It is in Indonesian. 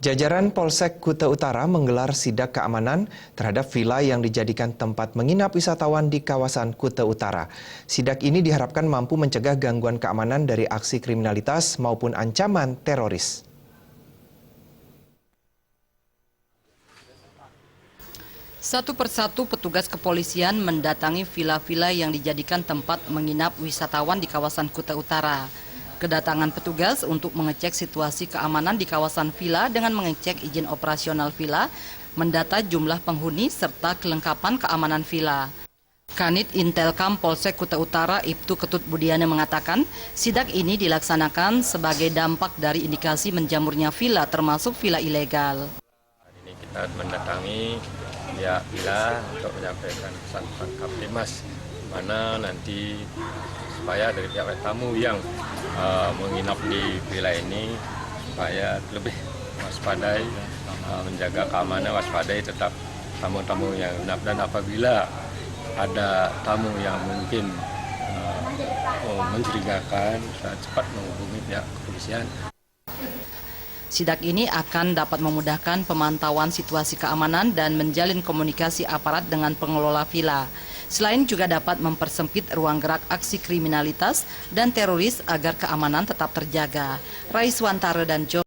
Jajaran Polsek Kuta Utara menggelar sidak keamanan terhadap villa yang dijadikan tempat menginap wisatawan di kawasan Kuta Utara. Sidak ini diharapkan mampu mencegah gangguan keamanan dari aksi kriminalitas maupun ancaman teroris. Satu persatu petugas kepolisian mendatangi villa-villa yang dijadikan tempat menginap wisatawan di kawasan Kuta Utara. Kedatangan petugas untuk mengecek situasi keamanan di kawasan villa dengan mengecek izin operasional villa, mendata jumlah penghuni serta kelengkapan keamanan villa. Kanit Intelkam Polsek Kuta Utara Ibtu Ketut Budiana mengatakan, sidak ini dilaksanakan sebagai dampak dari indikasi menjamurnya villa termasuk villa ilegal. Hari ini kita mendatangi pihak villa untuk menyampaikan pesan-pesan Kaptimas, mana nanti supaya dari pihak tamu yang menginap di villa ini supaya lebih waspadai, menjaga keamanan, waspadai tetap tamu-tamu yang menginap, dan apabila ada tamu yang mungkin mencurigakan, cepat menghubungi pihak kepolisian. Sidak ini akan dapat memudahkan pemantauan situasi keamanan dan menjalin komunikasi aparat dengan pengelola villa. Selain juga dapat mempersempit ruang gerak aksi kriminalitas dan teroris agar keamanan tetap terjaga. Raiswantara dan Jo